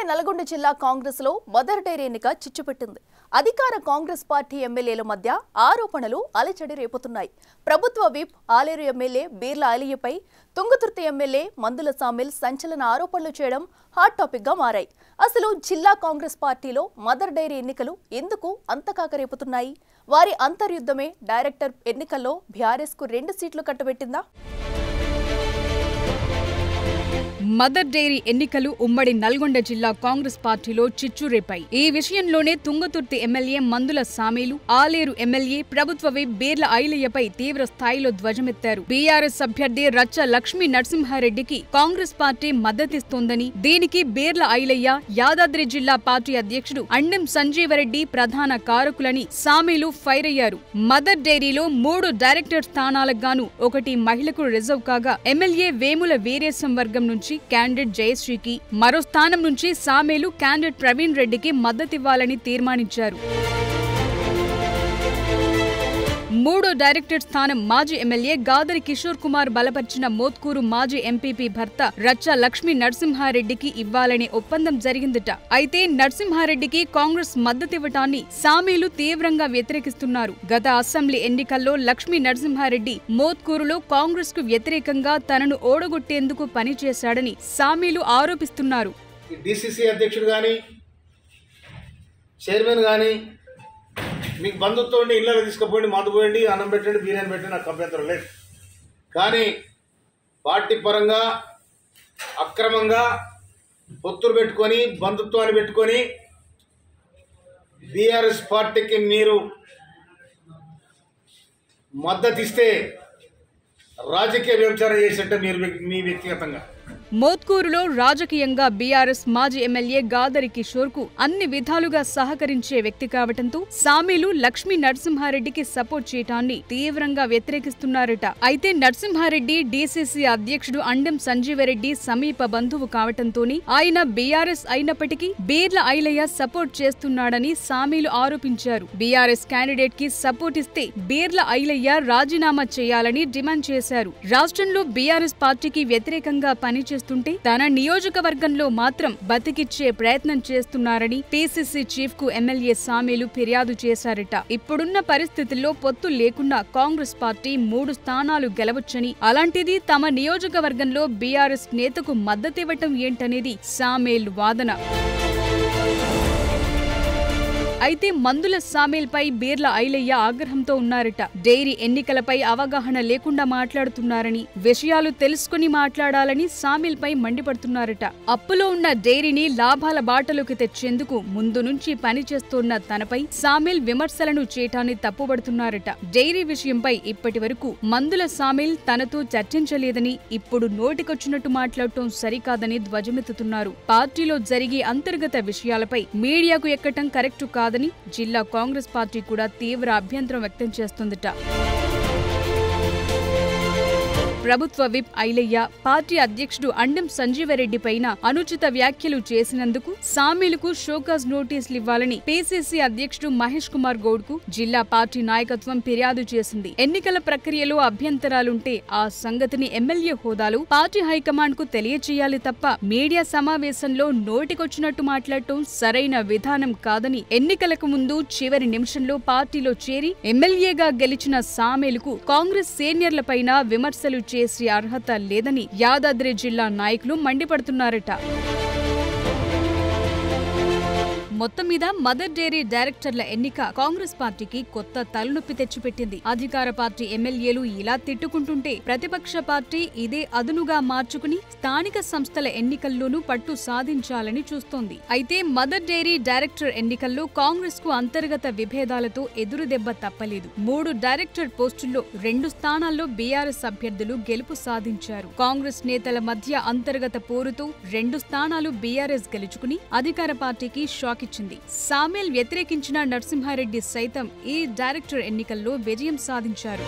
నల్గొండ జిల్లా కాంగ్రెస్ లో mother dairy ఎన్నిక చిచ్చుపెట్టింది. అధికార కాంగ్రెస్ పార్టీ ఎమ్మెల్యేల మధ్య ఆరోపణలు అలజడి రేపుతున్నాయి. ప్రభుత్వ విప్ ఆలేరు ఎమ్మెల్యే బీర్ల ఐలయ్యపై తుంగతుర్తి ఎమ్మెల్యే మందుల సామిల్ సంచలన ఆరోపణలు చేయడం హాట్ టాపిక్ గా మారాయి. అసలు జిల్లా కాంగ్రెస్ పార్టీలో మదర్ డైరీ ఎన్నికలు ఎందుకు అంతకాక రేపుతున్నాయి? వారి అంతర్యుద్ధమే డైరెక్టర్ ఎన్నికల్లో బీఆర్ఎస్ కు 2 సీట్లు కట్టబెట్టిందా? మదర్ డైరీ ఎన్నికలు ఉమ్మడి నల్గొండ జిల్లా కాంగ్రెస్ పార్టీలో చిచ్చురేపాయి. ఈ విషయంలోనే తుంగతుర్తి ఎమ్మెల్యే మందుల సామీలు, ఆలేరు ఎమ్మెల్యే ప్రభుత్వ విప్ బీర్ల ఐలయ్యపై తీవ్ర స్థాయిలో ధ్వజమెత్తారు. బీఆర్ఎస్ అభ్యర్థి రచ్చ లక్ష్మీ నరసింహారెడ్డికి కాంగ్రెస్ పార్టీ మద్దతిస్తోందని, దీనికి బీర్ల ఐలయ్య, యాదాద్రి జిల్లా పార్టీ అధ్యక్షుడు అండెం సంజీవరెడ్డి ప్రధాన కారకులని సామీలు ఫైర్ అయ్యారు. మదర్ డైరీలో 3 డైరెక్టర్ స్థానాలకు గాను 1 మహిళకు రిజర్వ్ కాగా, ఎమ్మెల్యే వేముల వీరేశం వర్గం నుంచి క్యాండిడేట్ జయశ్రీకి, మరో స్థానం నుంచి సామేలు క్యాండిడేట్ ప్రవీణ్ రెడ్డికి మద్దతివ్వాలని తీర్మానించారు. 3వ డైరెక్టర్ స్థానం మాజీ ఎమ్మెల్యే గాదరి కిషోర్ కుమార్ బలపర్చిన మోత్కూరు మాజీ ఎంపీపీ భర్త రచ్చ లక్ష్మీ నరసింహారెడ్డికి ఇవ్వాలనే ఒప్పందం జరిగిందట. అయితే నరసింహారెడ్డికి కాంగ్రెస్ మద్దతివ్వటాన్ని సామీలు తీవ్రంగా వ్యతిరేకిస్తున్నారు. గత అసెంబ్లీ ఎన్నికల్లో లక్ష్మీ నరసింహారెడ్డి మోత్కూరులో కాంగ్రెస్ కు వ్యతిరేకంగా తనను ఓడగొట్టేందుకు పనిచేశాడని సామీలు ఆరోపిస్తున్నారు. డీసీసీ అధ్యక్షుడు గాని చైర్మన్ గాని మీకు బంధుత్వం ఉండి ఇళ్ళకి తీసుకుపోండి, మందు పోయండి, అన్నం పెట్టండి, బిర్యానీ పెట్టండి, నాకు అభ్యంతరం లేదు. కానీ పార్టీ పరంగా అక్రమంగా పొత్తులు పెట్టుకొని బంధుత్వాన్ని పెట్టుకొని బీఆర్ఎస్ పార్టీకి మీరు మద్దతు ఇస్తే రాజకీయ వ్యభిచారం చేసేట్టు మీరు మీ వ్యక్తిగతంగా. మోత్కూరులో రాజకీయంగా బీఆర్ఎస్ మాజీ ఎమ్మెల్యే గాదరి కిషోర్ కు అన్ని విధాలుగా సహకరించే వ్యక్తి కావటంతో సామీలు లక్ష్మీ నరసింహారెడ్డికి సపోర్ట్ చేయటాన్ని తీవ్రంగా వ్యతిరేకిస్తున్నారట. అయితే నరసింహారెడ్డి డీసీసీ అధ్యక్షుడు అండెం సంజీవరెడ్డి సమీప బంధువు కావటంతోనే ఆయన బీఆర్ఎస్ అయినప్పటికీ బీర్ల ఐలయ్య సపోర్ట్ చేస్తున్నాడని సామీలు ఆరోపించారు. బీఆర్ఎస్ క్యాండిడేట్ కి సపోర్ట్ ఇస్తే బీర్ల ఐలయ్య రాజీనామా చేయాలని డిమాండ్ చేశారు. రాష్ట్రంలో బీఆర్ఎస్ పార్టీకి వ్యతిరేకంగా పనిచేస్తుంటే తన నియోజకవర్గంలో మాత్రం బతికిచ్చే ప్రయత్నం చేస్తున్నారని పీసీసీ చీఫ్ కు ఎమ్మెల్యే సామీలు ఫిర్యాదు చేశారట. ఇప్పుడున్న పరిస్థితుల్లో పొత్తు లేకుండా కాంగ్రెస్ పార్టీ 3 స్థానాలు గెలవొచ్చని, అలాంటిది తమ నియోజకవర్గంలో బీఆర్ఎస్ నేతకు మద్దతివ్వటం ఏంటనేది సామీల్ వాదన. అయితే మందుల సామీల్పై బీర్ల ఐలయ్య ఆగ్రహంతో ఉన్నారట. డైరీ ఎన్నికలపై అవగాహన లేకుండా మాట్లాడుతున్నారని, విషయాలు తెలుసుకుని మాట్లాడాలని సామీల్పై మండిపడుతున్నారట. అప్పులో ఉన్న డైరీని లాభాల బాటలోకి తెచ్చేందుకు ముందు నుంచి పనిచేస్తున్న తనపై సామీల్ విమర్శలను చేయటాన్ని తప్పుబడుతున్నారట. డైరీ విషయంపై ఇప్పటి వరకు మందుల సామీల్ తనతో చర్చించలేదని, ఇప్పుడు నోటికొచ్చినట్టు మాట్లాడటం సరికాదని ధ్వజమెత్తుతున్నారు. పార్టీలో జరిగే అంతర్గత విషయాలపై మీడియాకు ఎక్కటం కరెక్టు కాదని జిల్లా కాంగ్రెస్ పార్టీ కూడా తీవ్ర అభ్యంతరం వ్యక్తం చేస్తుందట. ప్రభుత్వ విప్ ఐలయ్య, పార్టీ అధ్యక్షుడు అండెం సంజీవరెడ్డి పైన అనుచిత వ్యాఖ్యలు చేసినందుకు సామీలుకు షోకాజ్ నోటీసులు ఇవ్వాలని పీసీసీ అధ్యక్షుడు మహేష్ కుమార్ గౌడ్ కు జిల్లా పార్టీ నాయకత్వం ఫిర్యాదు చేసింది. ఎన్నికల ప్రక్రియలో అభ్యంతరాలుంటే ఆ సంగతిని ఎమ్మెల్యే హోదాలో పార్టీ హైకమాండ్ కు తెలియచేయాలి తప్ప మీడియా సమావేశంలో నోటికొచ్చినట్టు మాట్లాడటం సరైన విధానం కాదని, ఎన్నికలకు ముందు చివరి నిమిషంలో పార్టీలో చేరి ఎమ్మెల్యేగా గెలిచిన సామీలుకు కాంగ్రెస్ సీనియర్లపైన విమర్శలు చేసే అర్హత లేదని యాదాద్రి జిల్లా నాయకులు మండిపడుతున్నారట. మొత్తం మీద మదర్ డైరీ డైరెక్టర్ల ఎన్నిక కాంగ్రెస్ పార్టీకి కొత్త తలనొప్పి తెచ్చిపెట్టింది. అధికార పార్టీ ఎమ్మెల్యేలు ఇలా తిట్టుకుంటుంటే ప్రతిపక్ష పార్టీ ఇదే అదునుగా మార్చుకుని స్థానిక సంస్థల ఎన్నికల్లోనూ పట్టు సాధించాలని చూస్తోంది. అయితే మదర్ డైరీ డైరెక్టర్ ఎన్నికల్లో కాంగ్రెస్ కు అంతర్గత విభేదాలతో ఎదురుదెబ్బ తప్పలేదు. 3 డైరెక్టర్ పోస్టుల్లో 2 స్థానాల్లో బీఆర్ఎస్ అభ్యర్థులు గెలుపు సాధించారు. కాంగ్రెస్ నేతల మధ్య అంతర్గత పోరుతో 2 స్థానాలు బీఆర్ఎస్ గెలుచుకుని అధికార పార్టీకి షాక్ ఇచ్చింది. సామీల్ వ్యతిరేకించిన నరసింహారెడ్డి సైతం ఈ డైరెక్టర్ ఎన్నికల్లో విజయం సాధించారు.